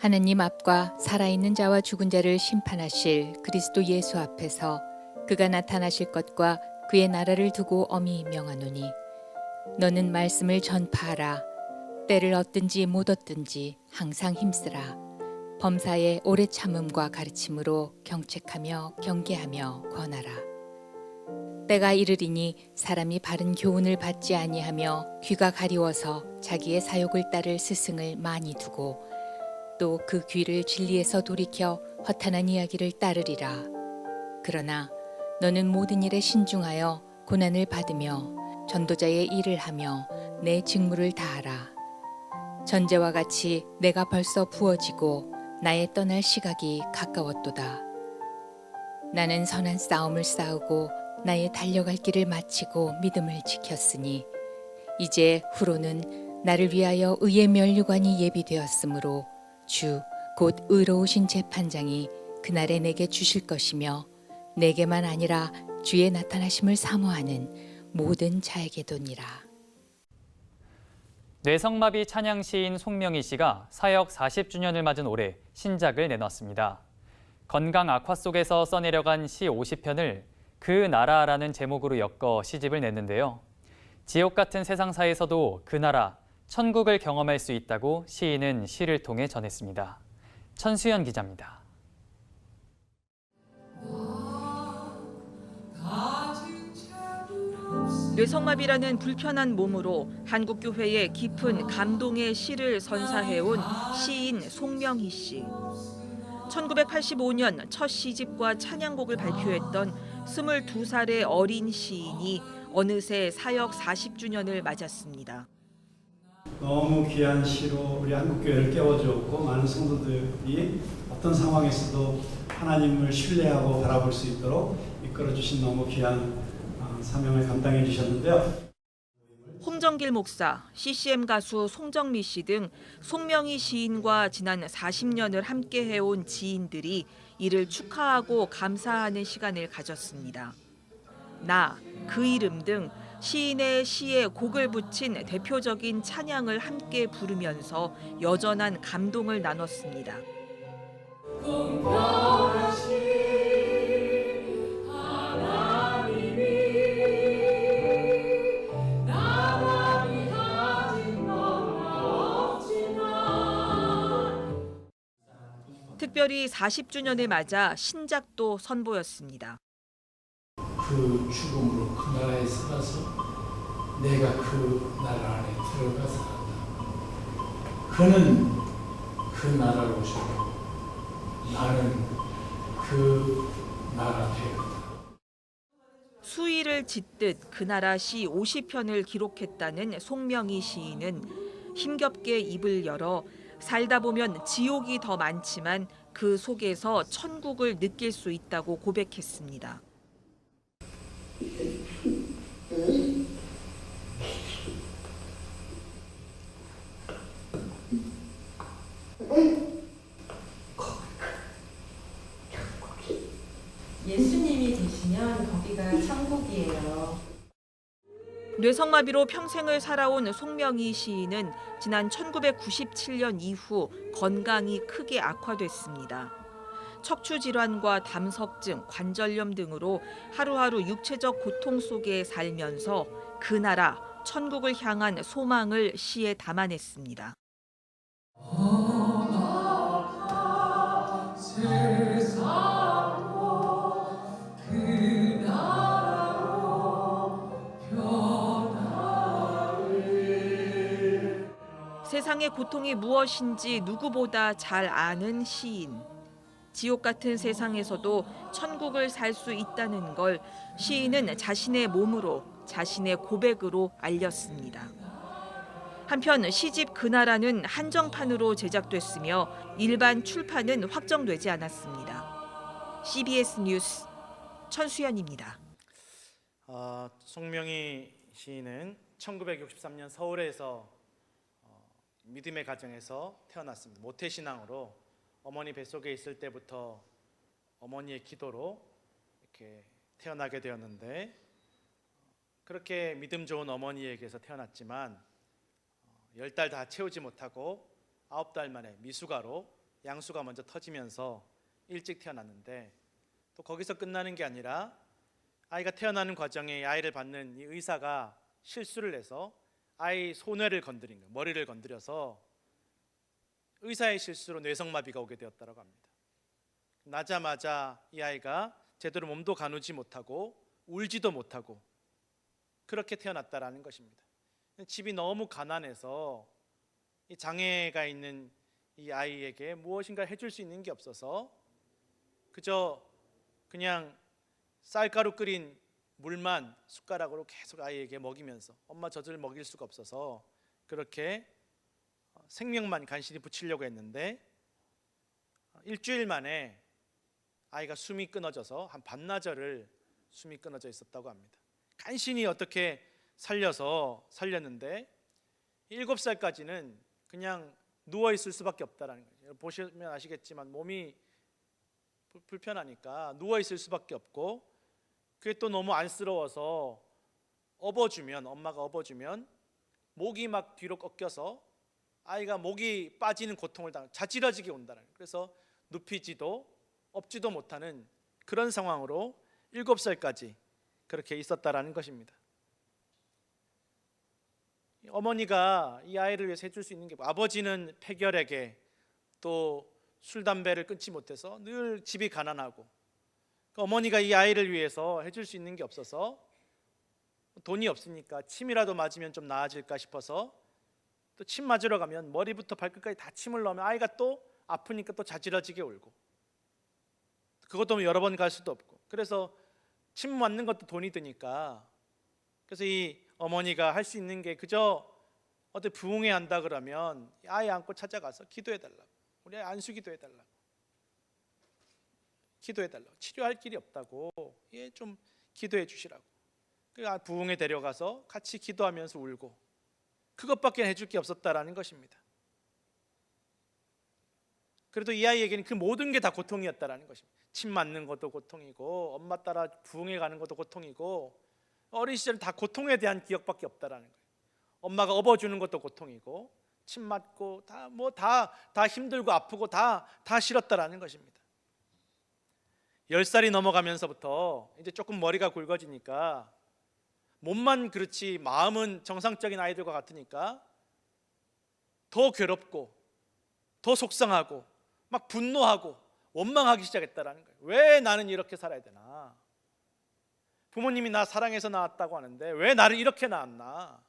하느님 앞과 살아있는 자와 죽은 자를 심판하실 그리스도 예수 앞에서 그가 나타나실 것과 그의 나라를 두고 엄히 명하노니 너는 말씀을 전파하라. 때를 얻든지 못 얻든지 항상 힘쓰라. 범사에 오래 참음과 가르침으로 경책하며 경계하며 권하라. 때가 이르리니 사람이 바른 교훈을 받지 아니하며 귀가 가리워서 자기의 사욕을 따를 스승을 많이 두고 또 그 귀를 진리에서 돌이켜 허탄한 이야기를 따르리라. 그러나 너는 모든 일에 신중하여 고난을 받으며 전도자의 일을 하며 내 직무를 다하라. 전제와 같이 내가 벌써 부어지고 나의 떠날 시각이 가까웠도다. 나는 선한 싸움을 싸우고 나의 달려갈 길을 마치고 믿음을 지켰으니 이제 후로는 나를 위하여 의의 면류관이 예비되었으므로 주 곧 의로우신 재판장이 그날에 내게 주실 것이며 내게만 아니라 주의 나타나심을 사모하는 모든 자에게도니라. 뇌성마비 찬양 시인 송명희 씨가 사역 40주년을 맞은 올해 신작을 내놨습니다. 건강 악화 속에서 써내려간 시 50편을 그 나라라는 제목으로 엮어 시집을 냈는데요. 지옥 같은 세상사에서도 그 나라, 천국을 경험할 수 있다고 시인은 시를 통해 전했습니다. 천수연 기자입니다. 뇌성마비라는 불편한 몸으로 한국교회에 깊은 감동의 시를 선사해온 시인 송명희 씨. 1985년 첫 시집과 찬양곡을 발표했던 22살의 어린 시인이 어느새 사역 40주년을 맞았습니다. 너무 귀한 시로 우리 한국교회를 깨워주었고 많은 성도들이 어떤 상황에서도 하나님을 신뢰하고 바라볼 수 있도록 이끌어주신 너무 귀한 사명을 감당해 주셨는데요. 홍정길 목사, CCM 가수 송정미 씨 등 송명희 시인과 지난 40년을 함께 해온 지인들이 이를 축하하고 감사하는 시간을 가졌습니다. 나, 그 이름 등 시인의 시에 곡을 붙인 대표적인 찬양을 함께 부르면서 여전한 감동을 나눴습니다. 특별히 40주년을 맞아 신작도 선보였습니다. 그 죽음으로 그 나라에 살아서 내가 그 나라 안에 들어가 살았다. 그는 그 나라로 오셨고 나는 그 나라 되었다. 수위를 짓듯 그 나라 시 50편을 기록했다는 송명희 시인은 힘겹게 입을 열어 살다 보면 지옥이 더 많지만 그 속에서 천국을 느낄 수 있다고 고백했습니다. 예수님이 계시면 거기가 천국이에요. 뇌성마비로 평생을 살아온 송명희 시인은 지난 1997년 이후 건강이 크게 악화됐습니다. 척추 질환과 담석증, 관절염 등으로 하루하루 육체적 고통 속에 살면서 그 나라, 천국을 향한 소망을 시에 담아냈습니다. 세상의 고통이 무엇인지 누구보다 잘 아는 시인. 지옥 같은 세상에서도 천국을 살 수 있다는 걸 시인은 자신의 몸으로, 자신의 고백으로 알렸습니다. 한편 시집 그 나라는 한정판으로 제작됐으며 일반 출판은 확정되지 않았습니다. CBS 뉴스 천수연입니다. 송명희 시인은 1963년 서울에서 믿음의 가정에서 태어났습니다. 모태신앙으로 어머니 뱃속에 있을 때부터 어머니의 기도로 이렇게 태어나게 되었는데 그렇게 믿음 좋은 어머니에게서 태어났지만 10달 다 채우지 못하고 9달 만에 미숙아로 양수가 먼저 터지면서 일찍 태어났는데, 또 거기서 끝나는 게 아니라 아이가 태어나는 과정에 아이를 받는 이 의사가 실수를 해서 아이 손해를 건드린 거예요. 머리를 건드려서 의사의 실수로 뇌성마비가 오게 되었다고 합니다. 나자마자 이 아이가 제대로 몸도 가누지 못하고 울지도 못하고 그렇게 태어났다라는 것입니다. 집이 너무 가난해서 이 장애가 있는 이 아이에게 무엇인가 해줄 수 있는 게 없어서 그저 그냥 쌀가루 끓인 물만 숟가락으로 계속 아이에게 먹이면서 엄마 젖을 먹일 수가 없어서 그렇게 생명만 간신히 붙이려고 했는데 일주일 만에 아이가 숨이 끊어져서 한 반나절을 숨이 끊어져 있었다고 합니다. 간신히 어떻게 살렸는데 7살까지는 그냥 누워 있을 수밖에 없다라는 거예요. 보시면 아시겠지만 몸이 불편하니까 누워 있을 수밖에 없고, 그게 또 너무 안쓰러워서 엄마가 업어주면 목이 막 뒤로 꺾여서 아이가 목이 빠지는 고통을 자지러지게 온다는 거예요. 그래서 눕히지도 업지도 못하는 그런 상황으로 7살까지 그렇게 있었다라는 것입니다. 어머니가 이 아이를 위해서 해줄 수 있는 게 아버지는 폐결핵에 또 술 담배를 끊지 못해서 늘 집이 가난하고, 어머니가 이 아이를 위해서 해줄 수 있는 게 없어서 돈이 없으니까 침이라도 맞으면 좀 나아질까 싶어서 또 침 맞으러 가면 머리부터 발끝까지 다 침을 넣으면 아이가 또 아프니까 또 자지러지게 울고, 그것도 여러 번 갈 수도 없고, 그래서 침 맞는 것도 돈이 드니까, 그래서 이 어머니가 할 수 있는 게 그저 어디 부흥회 한다 그러면 아이 안고 찾아가서 기도해달라고, 우리 안수 기도해달라고, 치료할 길이 없다고 좀 기도해 주시라고. 부흥회 데려가서 같이 기도하면서 울고, 그것밖에 해줄 게 없었다라는 것입니다. 그래도 이 아이에게는 그 모든 게 다 고통이었다라는 것입니다. 침 맞는 것도 고통이고, 엄마 따라 부흥회 가는 것도 고통이고, 어린 시절 다 고통에 대한 기억밖에 없다라는 거예요. 엄마가 업어주는 것도 고통이고, 침 맞고 다 힘들고 아프고 다 싫었다라는 것입니다. 10살이 넘어가면서부터 이제 조금 머리가 굵어지니까, 몸만 그렇지 마음은 정상적인 아이들과 같으니까 더 괴롭고 더 속상하고 막 분노하고 원망하기 시작했다라는 거예요. 왜 나는 이렇게 살아야 되나? 부모님이 나 사랑해서 낳았다고 하는데 왜 나를 이렇게 낳았나?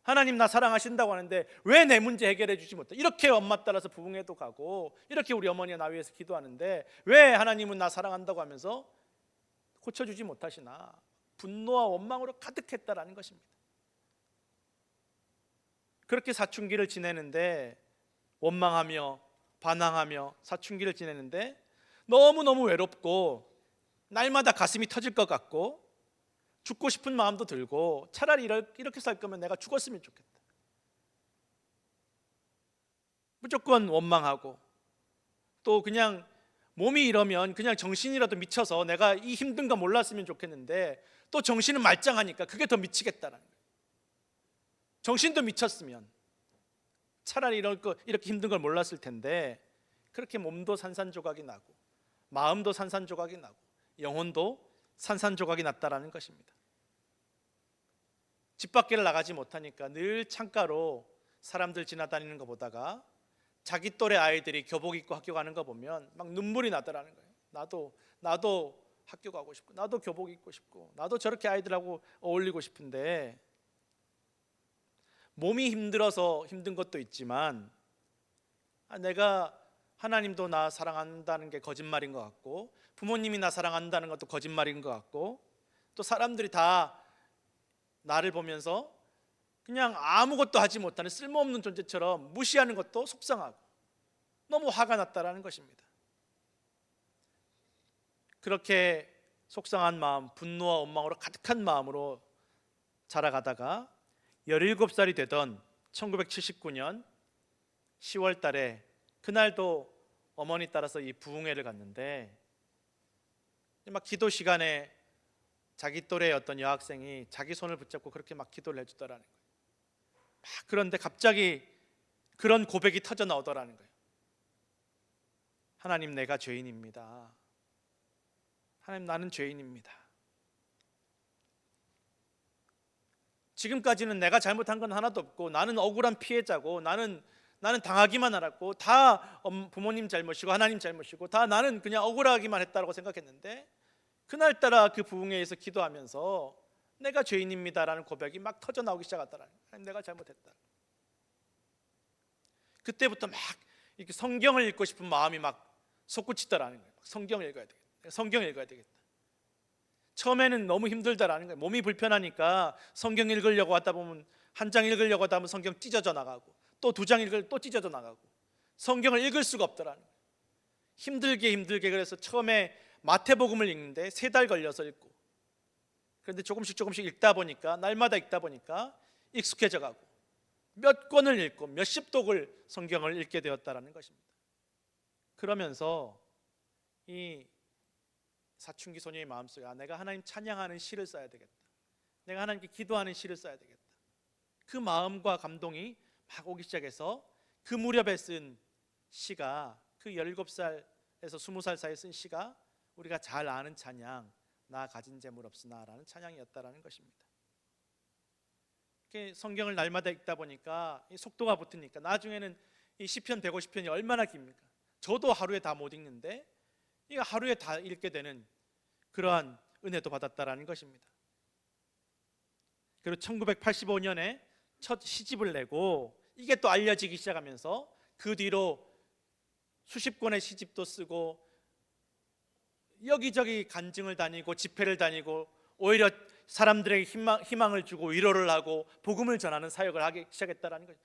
하나님 나 사랑하신다고 하는데 왜 내 문제 해결해 주지 못해? 이렇게 엄마 따라서 부흥회도 가고, 이렇게 우리 어머니가 나 위해서 기도하는데 왜 하나님은 나 사랑한다고 하면서 고쳐주지 못하시나? 분노와 원망으로 가득했다라는 것입니다. 그렇게 사춘기를 지내는데, 원망하며 반항하며 사춘기를 지내는데 너무너무 외롭고 날마다 가슴이 터질 것 같고 죽고 싶은 마음도 들고, 차라리 이렇게 살 거면 내가 죽었으면 좋겠다. 무조건 원망하고, 또 그냥 몸이 이러면 그냥 정신이라도 미쳐서 내가 이 힘든 거 몰랐으면 좋겠는데, 또 정신은 말짱하니까 그게 더 미치겠다는 거예요. 정신도 미쳤으면 차라리 이렇게 힘든 걸 몰랐을 텐데, 그렇게 몸도 산산조각이 나고 마음도 산산조각이 나고 영혼도 산산조각이 났다라는 것입니다. 집 밖을 나가지 못하니까 늘 창가로 사람들 지나다니는 거 보다가 자기 또래 아이들이 교복 입고 학교 가는 거 보면 막 눈물이 나더라는 거예요. 나도 학교 가고 싶고, 나도 교복 입고 싶고, 나도 저렇게 아이들하고 어울리고 싶은데, 몸이 힘들어서 힘든 것도 있지만 내가 하나님도 나 사랑한다는 게 거짓말인 것 같고, 부모님이 나 사랑한다는 것도 거짓말인 것 같고, 또 사람들이 다 나를 보면서 그냥 아무것도 하지 못하는 쓸모없는 존재처럼 무시하는 것도 속상하고 너무 화가 났다라는 것입니다. 그렇게 속상한 마음, 분노와 원망으로 가득한 마음으로 자라가다가 17살이 되던 1979년 10월 달에, 그날도 어머니 따라서 이 부흥회를 갔는데, 막 기도 시간에 자기 또래의 어떤 여학생이 자기 손을 붙잡고 그렇게 막 기도를 해주더라는 거예요. 그런데 갑자기 그런 고백이 터져 나오더라는 거예요. 하나님, 내가 죄인입니다. 하나님, 나는 죄인입니다. 지금까지는 내가 잘못한 건 하나도 없고 나는 억울한 피해자고 나는 당하기만 알았고 다 부모님 잘못이고 하나님 잘못이고 다 나는 그냥 억울하기만 했다고 생각했는데, 그날따라 그 부흥회에서 기도하면서 내가 죄인입니다라는 고백이 막 터져 나오기 시작하더라는 거예요. 내가 잘못했다. 그때부터 막 이렇게 성경을 읽고 싶은 마음이 막 솟구치더라는 거예요. 성경을 읽어야 되겠다. 성경을 읽어야 되겠다. 처음에는 너무 힘들다라는 거예요. 몸이 불편하니까 성경 읽으려고 하다 보면 한 장 읽으려고 하다 보면 성경 찢어져 나가고 또 두 장 읽을 또 찢어져 나가고 성경을 읽을 수가 없더라는 거예요. 힘들게 그래서 처음에 마태복음을 읽는데 3달 걸려서 읽고, 그런데 조금씩 읽다 보니까 날마다 읽다 보니까 익숙해져 가고 몇 권을 읽고 몇십 독을 성경을 읽게 되었다라는 것입니다. 그러면서 이 사춘기 소녀의 마음속에 내가 하나님 찬양하는 시를 써야 되겠다. 내가 하나님께 기도하는 시를 써야 되겠다. 그 마음과 감동이 막 오기 시작해서 그 무렵에 쓴 시가, 그 17살에서 20살 사이에 쓴 시가 우리가 잘 아는 찬양, 나 가진 재물 없으나라는 찬양이었다라는 것입니다. 성경을 날마다 읽다 보니까 이 속도가 붙으니까 나중에는 이 시편 150편이 얼마나 깁니까? 저도 하루에 다 못 읽는데 이거 하루에 다 읽게 되는 그러한 은혜도 받았다라는 것입니다. 그리고 1985년에 첫 시집을 내고 이게 또 알려지기 시작하면서 그 뒤로 수십 권의 시집도 쓰고 여기저기 간증을 다니고 집회를 다니고 오히려 사람들에게 희망을 주고 위로를 하고 복음을 전하는 사역을 하기 시작했다라는 거죠.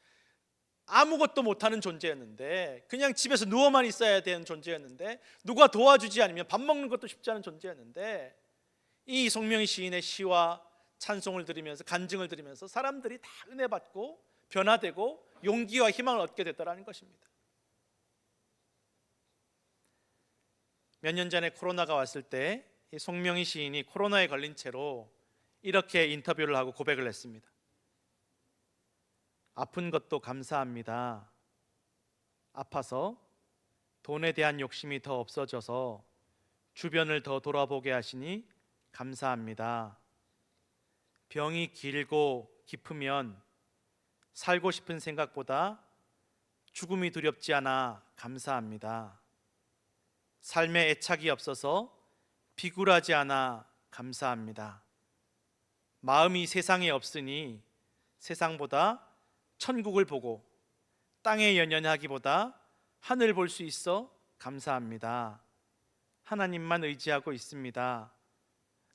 아무것도 못하는 존재였는데, 그냥 집에서 누워만 있어야 되는 존재였는데, 누가 도와주지 않으면 밥 먹는 것도 쉽지 않은 존재였는데, 이 송명희 시인의 시와 찬송을 들으면서 간증을 들으면서 사람들이 다 은혜 받고 변화되고 용기와 희망을 얻게 됐다라는 것입니다. 몇 년 전에 코로나가 왔을 때 이 송명희 시인이 코로나에 걸린 채로 이렇게 인터뷰를 하고 고백을 했습니다. 아픈 것도 감사합니다. 아파서 돈에 대한 욕심이 더 없어져서 주변을 더 돌아보게 하시니 감사합니다. 병이 길고 깊으면 살고 싶은 생각보다 죽음이 두렵지 않아 감사합니다. 삶에 애착이 없어서 비굴하지 않아 감사합니다. 마음이 세상에 없으니 세상보다 천국을 보고 땅에 연연하기보다 하늘 볼 수 있어 감사합니다. 하나님만 의지하고 있습니다.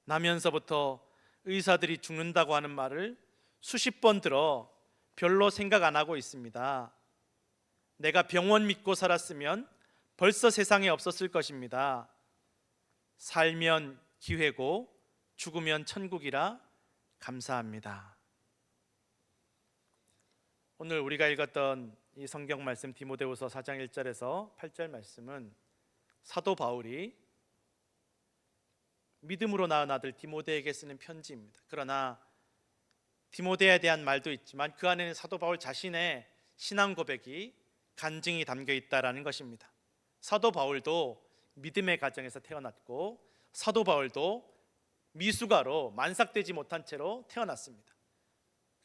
나면서부터 의사들이 죽는다고 하는 말을 수십 번 들어 별로 생각 안 하고 있습니다. 내가 병원 믿고 살았으면 벌써 세상에 없었을 것입니다. 살면 기회고 죽으면 천국이라 감사합니다. 오늘 우리가 읽었던 이 성경 말씀 디모데후서 4장 1절에서 8절 말씀은 사도 바울이 믿음으로 낳은 아들 디모데에게 쓰는 편지입니다. 그러나 디모데에 대한 말도 있지만 그 안에는 사도 바울 자신의 신앙 고백이 간증이 담겨 있다라는 것입니다. 사도 바울도 믿음의 가정에서 태어났고 사도 바울도 미숙아로 만삭되지 못한 채로 태어났습니다.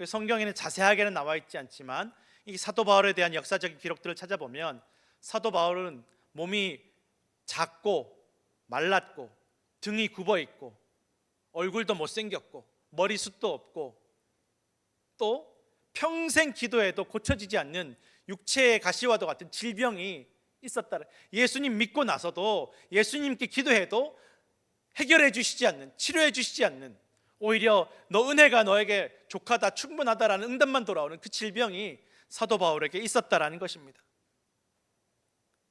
성경에는 자세하게는 나와 있지 않지만 이 사도 바울에 대한 역사적인 기록들을 찾아보면 사도 바울은 몸이 작고 말랐고 등이 굽어 있고 얼굴도 못생겼고 머리숱도 없고 또 평생 기도해도 고쳐지지 않는 육체의 가시와도 같은 질병이 있었다. 예수님 믿고 나서도 예수님께 기도해도 해결해 주시지 않는, 치료해 주시지 않는, 오히려 너 은혜가 너에게 족하다, 충분하다라는 응답만 돌아오는 그 질병이 사도 바울에게 있었다라는 것입니다.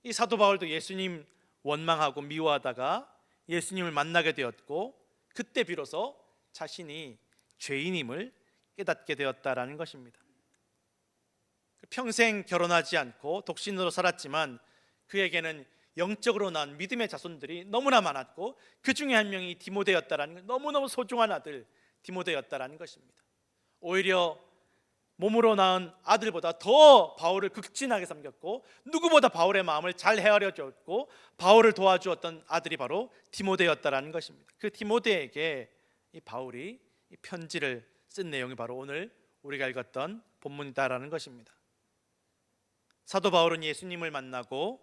이 사도 바울도 예수님 원망하고 미워하다가 예수님을 만나게 되었고 그때 비로소 자신이 죄인임을 깨닫게 되었다라는 것입니다. 평생 결혼하지 않고 독신으로 살았지만 그에게는 영적으로 낳은 믿음의 자손들이 너무나 많았고 그 중에 한 명이 디모데였다라는 것, 너무너무 소중한 아들 디모데였다라는 것입니다. 오히려 몸으로 낳은 아들보다 더 바울을 극진하게 섬겼고 누구보다 바울의 마음을 잘 헤아려 줬고 바울을 도와주었던 아들이 바로 디모데였다라는 것입니다. 그 디모데에게 이 바울이 이 편지를 쓴 내용이 바로 오늘 우리가 읽었던 본문이다라는 것입니다. 사도 바울은 예수님을 만나고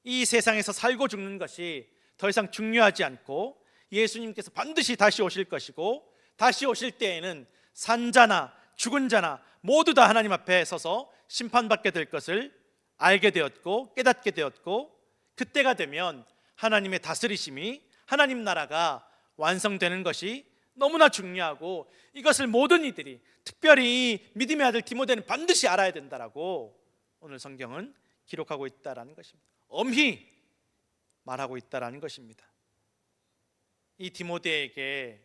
이 세상에서 살고 죽는 것이 더 이상 중요하지 않고 예수님께서 반드시 다시 오실 것이고 다시 오실 때에는 산자나 죽은 자나 모두 다 하나님 앞에 서서 심판받게 될 것을 알게 되었고 깨닫게 되었고 그때가 되면 하나님의 다스리심이 하나님 나라가 완성되는 것이 너무나 중요하고 이것을 모든 이들이 특별히 믿음의 아들 디모데는 반드시 알아야 된다라고 오늘 성경은 기록하고 있다라는 것입니다. 엄히 말하고 있다라는 것입니다. 이 디모데에게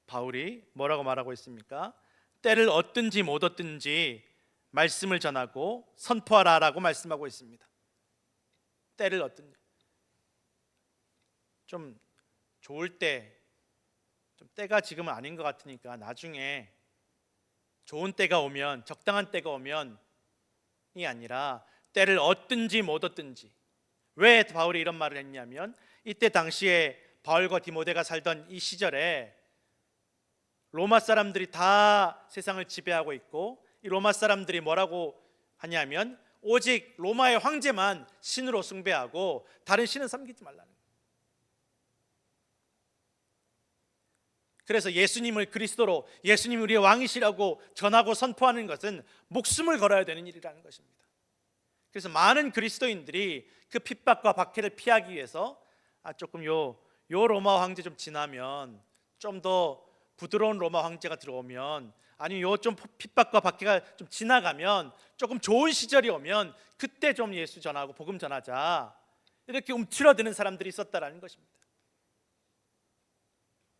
바울이 뭐라고 말하고 있습니까? 때를 얻든지 못 얻든지 말씀을 전하고 선포하라라고 말씀하고 있습니다. 때를 얻든지 좀 좋을 때 좀 때가 지금은 아닌 것 같으니까 나중에 좋은 때가 오면 적당한 때가 오면 이 아니라 때를 얻든지 못 얻든지. 왜 바울이 이런 말을 했냐면 이때 당시에 바울과 디모데가 살던 이 시절에 로마 사람들이 다 세상을 지배하고 있고 이 로마 사람들이 뭐라고 하냐면 오직 로마의 황제만 신으로 숭배하고 다른 신은 섬기지 말라는 거예요. 그래서 예수님을 그리스도로 예수님 우리의 왕이시라고 전하고 선포하는 것은 목숨을 걸어야 되는 일이라는 것입니다. 그래서 많은 그리스도인들이 그 핍박과 박해를 피하기 위해서 조금 요 로마 황제 좀 지나면 좀 더 부드러운 로마 황제가 들어오면 아니면 요 좀 핍박과 박해가 좀 지나가면 조금 좋은 시절이 오면 그때 좀 예수 전하고 복음 전하자 이렇게 움츠러드는 사람들이 있었다라는 것입니다.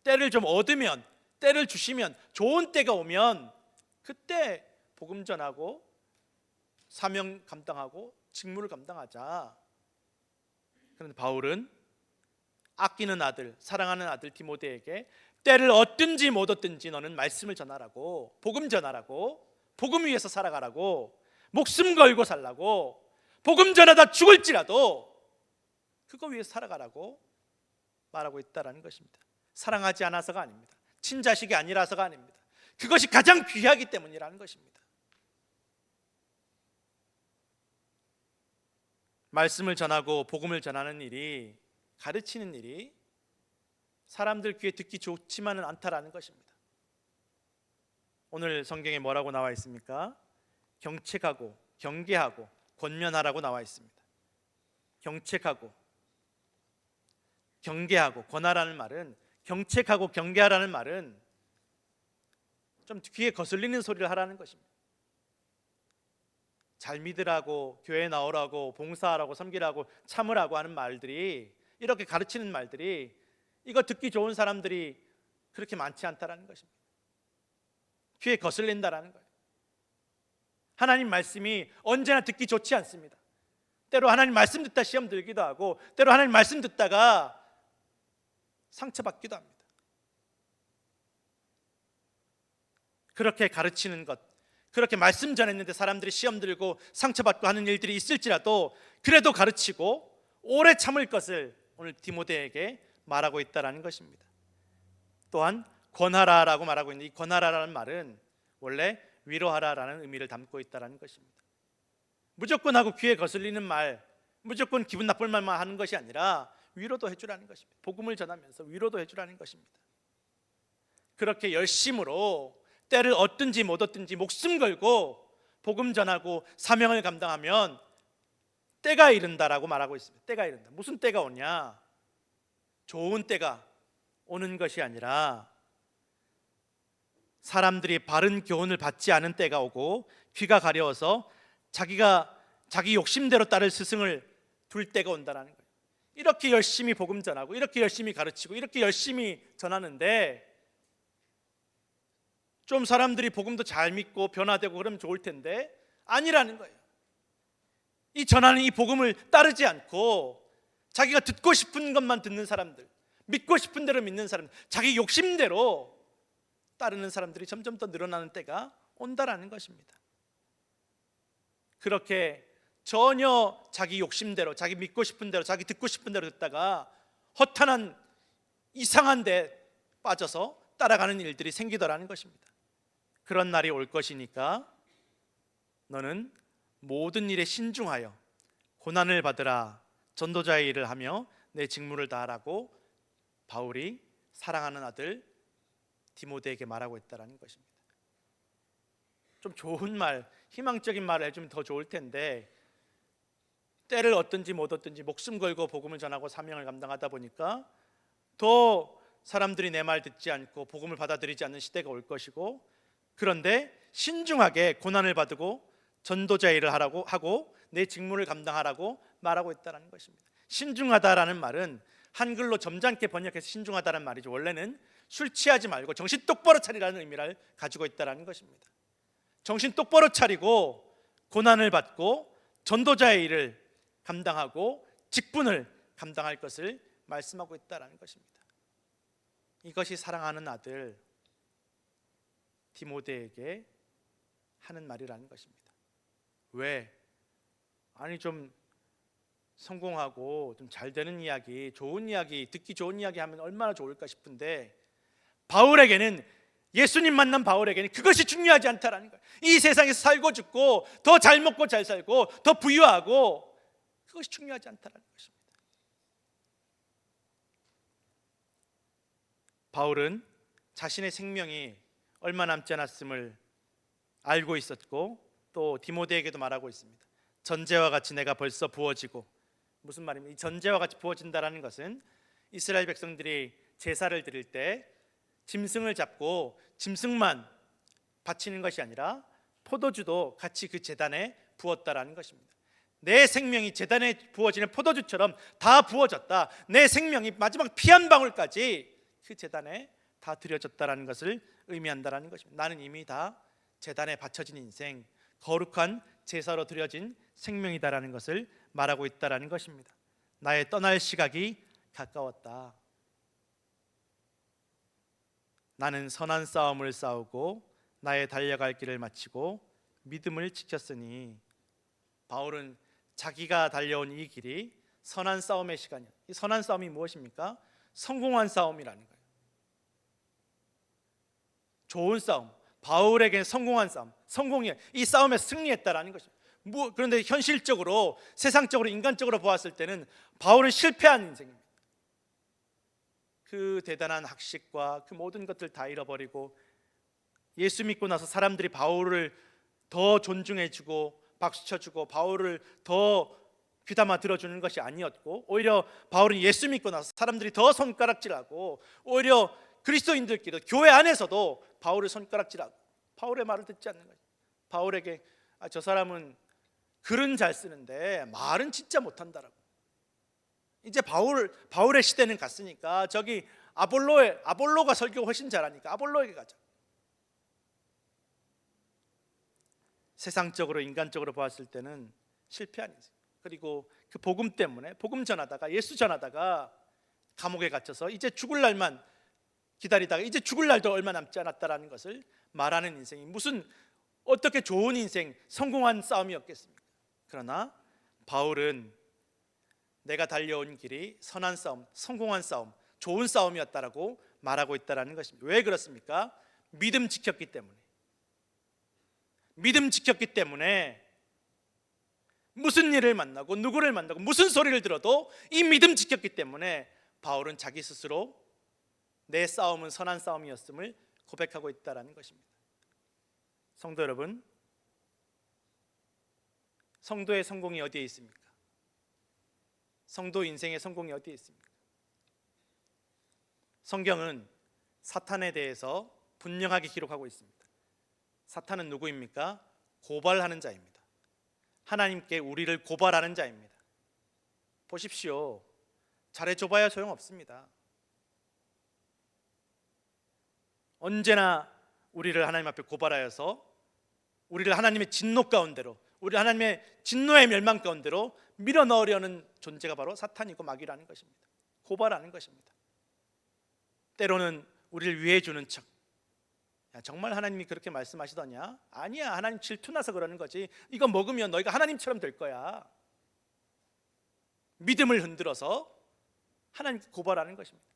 때를 좀 얻으면 때를 주시면 좋은 때가 오면 그때 복음 전하고 사명 감당하고 직무를 감당하자. 그런데 바울은 아끼는 아들, 사랑하는 아들 디모데에게 때를 얻든지 못 얻든지 너는 말씀을 전하라고, 복음 전하라고, 복음 위해서 살아가라고, 목숨 걸고 살라고, 복음 전하다 죽을지라도 그거 위해서 살아가라고 말하고 있다라는 것입니다. 사랑하지 않아서가 아닙니다. 친자식이 아니라서가 아닙니다. 그것이 가장 귀하기 때문이라는 것입니다. 말씀을 전하고 복음을 전하는 일이, 가르치는 일이 사람들 귀에 듣기 좋지만은 않다라는 것입니다. 오늘 성경에 뭐라고 나와 있습니까? 경책하고 경계하고 권면하라고 나와 있습니다. 경책하고 경계하고 권하라는 말은, 경책하고 경계하라는 말은 좀 귀에 거슬리는 소리를 하라는 것입니다. 잘 믿으라고, 교회 나오라고, 봉사하라고, 섬기라고, 참으라고 하는 말들이, 이렇게 가르치는 말들이 이거 듣기 좋은 사람들이 그렇게 많지 않다라는 것입니다. 귀에 거슬린다라는 거예요. 하나님 말씀이 언제나 듣기 좋지 않습니다. 때로 하나님 말씀 듣다 시험 들기도 하고, 때로 하나님 말씀 듣다가 상처받기도 합니다. 그렇게 가르치는 것, 그렇게 말씀 전했는데 사람들이 시험 들고 상처받고 하는 일들이 있을지라도 그래도 가르치고 오래 참을 것을 오늘 디모데에게 말하고 있다라는 것입니다. 또한 권하라라고 말하고 있는데, 이 권하라라는 말은 원래 위로하라라는 의미를 담고 있다라는 것입니다. 무조건 하고 귀에 거슬리는 말, 무조건 기분 나쁠 말만 하는 것이 아니라 위로도 해주라는 것입니다. 복음을 전하면서 위로도 해주라는 것입니다. 그렇게 열심으로 때를 얻든지 못 얻든지 목숨 걸고 복음 전하고 사명을 감당하면 때가 이른다라고 말하고 있습니다. 때가 이른다. 무슨 때가 오냐? 좋은 때가 오는 것이 아니라 사람들이 바른 교훈을 받지 않은 때가 오고 귀가 가려워서 자기 욕심대로 따를 스승을 둘 때가 온다는 거예요. 이렇게 열심히 복음 전하고 이렇게 열심히 가르치고 이렇게 열심히 전하는데 좀 사람들이 복음도 잘 믿고 변화되고 그러면 좋을 텐데 아니라는 거예요. 이 전하는 이 복음을 따르지 않고 자기가 듣고 싶은 것만 듣는 사람들, 믿고 싶은 대로 믿는 사람들, 자기 욕심대로 따르는 사람들이 점점 더 늘어나는 때가 온다라는 것입니다. 그렇게 전혀 자기 욕심대로, 자기 믿고 싶은 대로, 자기 듣고 싶은 대로 듣다가 허탄한 이상한 데 빠져서 따라가는 일들이 생기더라는 것입니다. 그런 날이 올 것이니까 너는 모든 일에 신중하여 고난을 받으라, 전도자의 일을 하며 내 직무를 다하라고 바울이 사랑하는 아들 디모데에게 말하고 있다는 것입니다. 좀 좋은 말, 희망적인 말을 해주면 더 좋을 텐데 때를 얻든지 못 얻든지 목숨 걸고 복음을 전하고 사명을 감당하다 보니까 더 사람들이 내 말 듣지 않고 복음을 받아들이지 않는 시대가 올 것이고, 그런데 신중하게 고난을 받고 전도자 일을 하고 내 직무를 감당하라고 말하고 있다는 것입니다. 신중하다라는 말은 한글로 점잖게 번역해서 신중하다는 말이죠. 원래는 술 취하지 말고 정신 똑바로 차리라는 의미를 가지고 있다는 것입니다. 정신 똑바로 차리고 고난을 받고 전도자의 일을 감당하고 직분을 감당할 것을 말씀하고 있다는 것입니다. 이것이 사랑하는 아들 디모데에게 하는 말이라는 것입니다. 왜? 아니 좀 성공하고 좀 잘 되는 이야기, 좋은 이야기, 듣기 좋은 이야기 하면 얼마나 좋을까 싶은데 바울에게는, 예수님 만난 바울에게는 그것이 중요하지 않다라는 거예요. 이 세상에서 살고 죽고 더 잘 먹고 잘 살고 더 부유하고 그것이 중요하지 않다라는 것입니다. 바울은 자신의 생명이 얼마 남지 않았음을 알고 있었고 또 디모데에게도 말하고 있습니다. 전제와 같이 내가 벌써 부어지고, 무슨 말입니까? 이 전제와 같이 부어진다라는 것은 이스라엘 백성들이 제사를 드릴 때 짐승을 잡고 짐승만 바치는 것이 아니라 포도주도 같이 그 제단에 부었다라는 것입니다. 내 생명이 제단에 부어지는 포도주처럼 다 부어졌다. 내 생명이 마지막 피 한 방울까지 그 제단에 다 드려졌다라는 것을 의미한다라는 것입니다. 나는 이미 다 제단에 바쳐진 인생, 거룩한 제사로 드려진 생명이다라는 것을 말하고 있다라는 것입니다. 나의 떠날 시각이 가까웠다. 나는 선한 싸움을 싸우고 나의 달려갈 길을 마치고 믿음을 지켰으니, 바울은 자기가 달려온 이 길이 선한 싸움의 시간이야. 이 선한 싸움이 무엇입니까? 성공한 싸움이라는 거예요. 좋은 싸움, 바울에게는 성공한 싸움, 성공이 이 싸움에 승리했다라는 것입니다. 그런데 현실적으로, 세상적으로, 인간적으로 보았을 때는 바울은 실패한 인생입니다. 그 대단한 학식과 그 모든 것들 다 잃어버리고 예수 믿고 나서 사람들이 바울을 더 존중해주고 박수쳐주고 바울을 더 귀담아 들어주는 것이 아니었고, 오히려 바울은 예수 믿고 나서 사람들이 더 손가락질하고, 오히려 그리스도인들끼리 교회 안에서도 바울을 손가락질하고 바울의 말을 듣지 않는 거죠. 바울에게 저 사람은 글은 잘 쓰는데 말은 진짜 못한다라고. 이제 바울의 시대는 갔으니까 저기 아볼로가 설교 훨씬 잘하니까 아볼로에게 가자. 세상적으로, 인간적으로 보았을 때는 실패한 인생. 그리고 그 복음 때문에 복음 전하다가, 예수 전하다가 감옥에 갇혀서 이제 죽을 날만 기다리다가 이제 죽을 날도 얼마 남지 않았다라는 것을 말하는 인생이 무슨 어떻게 좋은 인생, 성공한 싸움이었겠습니까? 그러나 바울은 내가 달려온 길이 선한 싸움, 성공한 싸움, 좋은 싸움이었다라고 말하고 있다라는 것입니다. 왜 그렇습니까? 믿음 지켰기 때문에. 믿음 지켰기 때문에 무슨 일을 만나고 누구를 만나고 무슨 소리를 들어도 이 믿음 지켰기 때문에 바울은 자기 스스로 내 싸움은 선한 싸움이었음을 고백하고 있다라는 것입니다. 성도 여러분, 성도의 성공이 어디에 있습니까? 성도 인생의 성공이 어디에 있습니까? 성경은 사탄에 대해서 분명하게 기록하고 있습니다. 사탄은 누구입니까? 고발하는 자입니다. 하나님께 우리를 고발하는 자입니다. 보십시오. 잘해줘봐야 소용없습니다. 언제나 우리를 하나님 앞에 고발하여서 우리를 하나님의 진노 가운데로, 우리 하나님의 진노의 멸망 가운데로 밀어넣으려는 존재가 바로 사탄이고 마귀라는 것입니다. 고발하는 것입니다. 때로는 우리를 위해 주는 척, 야, 정말 하나님이 그렇게 말씀하시더냐? 아니야, 하나님 질투나서 그러는 거지. 이거 먹으면 너희가 하나님처럼 될 거야. 믿음을 흔들어서 하나님 고발하는 것입니다.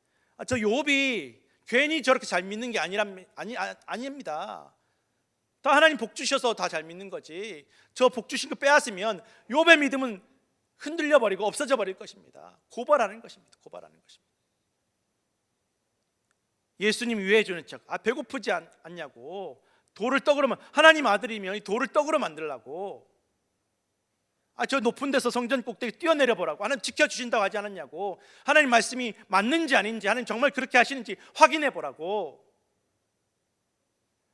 저 욥이 괜히 저렇게 잘 믿는 게 아닙니다. 다 하나님 복 주셔서 다 잘 믿는 거지. 저 복 주신 거 빼앗으면 욥의 믿음은 흔들려 버리고 없어져 버릴 것입니다. 고발하는 것입니다. 고발하는 것입니다. 예수님 위해 주는 척, 배고프지 않냐고. 돌을 떡으로 하나님 아들이면 이 돌을 떡으로 만들라고. 저 높은 데서 성전 꼭대기 뛰어내려 보라고. 하나님 지켜주신다고 하지 않았냐고. 하나님 말씀이 맞는지 아닌지, 하나님 정말 그렇게 하시는지 확인해 보라고.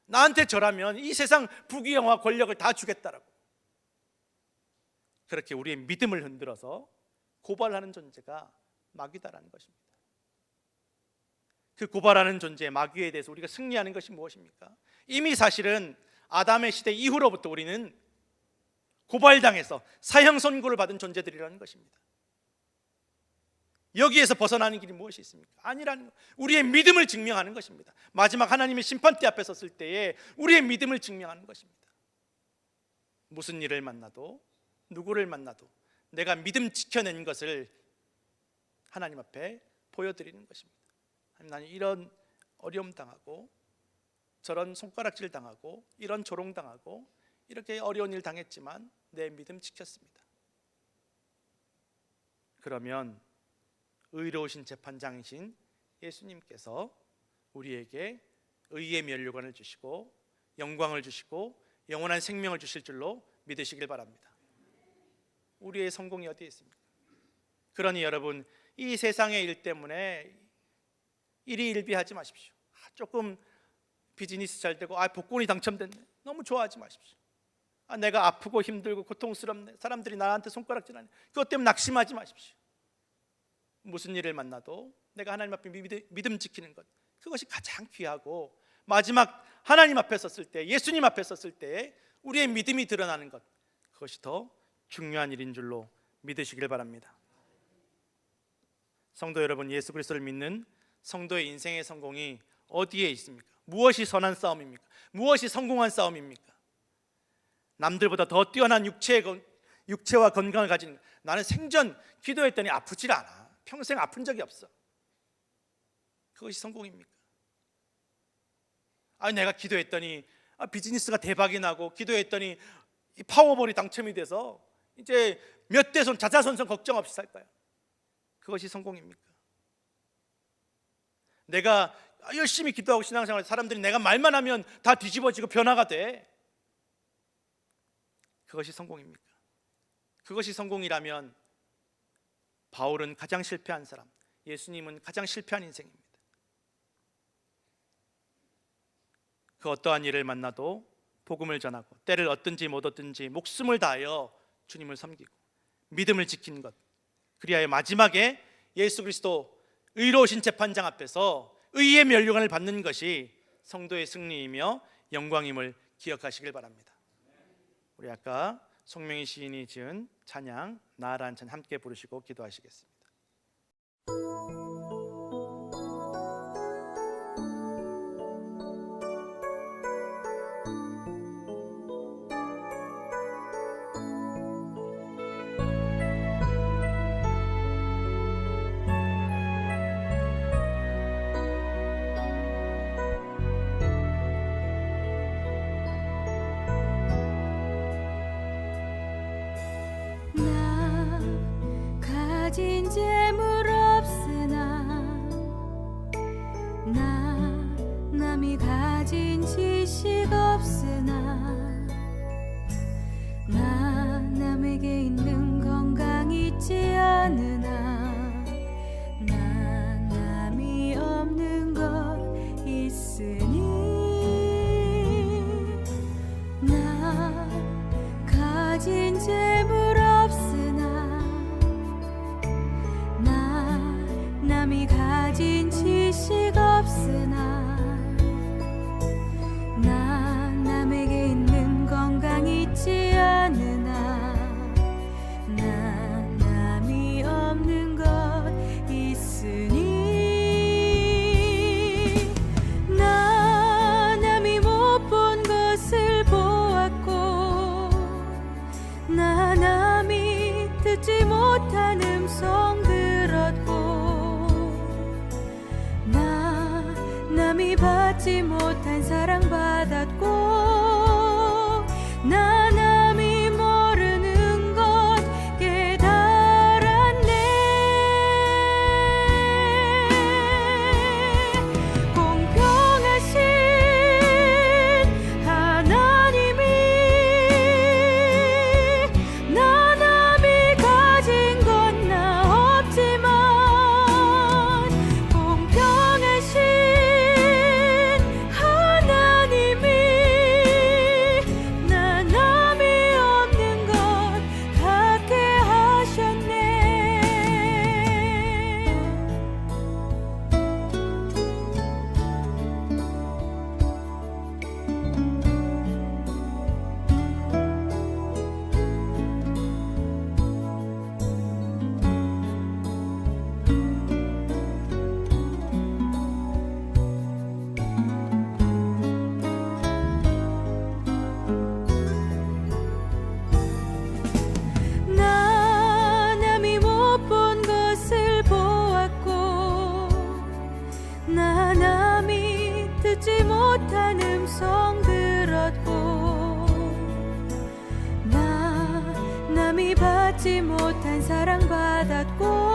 나한테 절하면 이 세상 부귀영화 권력을 다 주겠다라고. 그렇게 우리의 믿음을 흔들어서 고발하는 존재가 마귀다라는 것입니다. 그 고발하는 존재 마귀에 대해서 우리가 승리하는 것이 무엇입니까? 이미 사실은 아담의 시대 이후로부터 우리는 고발당해서 사형 선고를 받은 존재들이라는 것입니다. 여기에서 벗어나는 길이 무엇이 있습니까? 아니라는 것. 우리의 믿음을 증명하는 것입니다. 마지막 하나님의 심판대 앞에 섰을 때에 우리의 믿음을 증명하는 것입니다. 무슨 일을 만나도, 누구를 만나도 내가 믿음 지켜낸 것을 하나님 앞에 보여드리는 것입니다. 나는 이런 어려움 당하고, 저런 손가락질 당하고, 이런 조롱 당하고, 이렇게 어려운 일 당했지만 내 믿음 지켰습니다. 그러면 의로우신 재판장이신 예수님께서 우리에게 의의 면류관을 주시고 영광을 주시고 영원한 생명을 주실 줄로 믿으시길 바랍니다. 우리의 성공이 어디에 있습니까? 그러니 여러분, 이 세상의 일 때문에 일희일비하지 마십시오. 조금 비즈니스 잘 되고 복권이 당첨됐네, 너무 좋아하지 마십시오. 내가 아프고 힘들고 고통스럽네, 사람들이 나한테 손가락질하네, 그것 때문에 낙심하지 마십시오. 무슨 일을 만나도 내가 하나님 앞에 믿음 지키는 것, 그것이 가장 귀하고, 마지막 하나님 앞에 섰을 때, 예수님 앞에 섰을 때 우리의 믿음이 드러나는 것, 그것이 더 중요한 일인 줄로 믿으시길 바랍니다. 성도 여러분, 예수 그리스도를 믿는 성도의 인생의 성공이 어디에 있습니까? 무엇이 선한 싸움입니까? 무엇이 성공한 싸움입니까? 남들보다 더 뛰어난 육체와 건강을 가진, 나는 생전 기도했더니 아프질 않아, 평생 아픈 적이 없어, 그것이 성공입니까? 내가 기도했더니 비즈니스가 대박이 나고, 기도했더니 파워볼이 당첨이 돼서 이제 몇 대손 자자손손 걱정 없이 살 거야, 그것이 성공입니까? 내가 열심히 기도하고 신앙생활, 사람들이 내가 말만 하면 다 뒤집어지고 변화가 돼, 그것이 성공입니까? 그것이 성공이라면 바울은 가장 실패한 사람, 예수님은 가장 실패한 인생입니다. 그 어떠한 일을 만나도 복음을 전하고, 때를 얻든지 못 얻든지 목숨을 다하여 주님을 섬기고 믿음을 지키는 것, 그리하여 마지막에 예수 그리스도 의로우신 재판장 앞에서 의의 면류관을 받는 것이 성도의 승리이며 영광임을 기억하시길 바랍니다. 우리 아까 송명희 시인이 지은 찬양 나아라는 찬양 함께 부르시고 기도하시겠습니다. 가진 재물 없으나 못한 음성 들었고 나 남이 받지 못한 사랑 받았고 나 남이 모르는 것 깨달았네. 공평하신 하나님이 나 남이 가진 건 나 없지만 공평하신 하나님이 나 남이 없는 것 갖게 하셨네. 나 남이 못 본 것을 보았고 나 남이 듣지 못한 음성 들었고 나 남이 받지 못한 사랑 받았고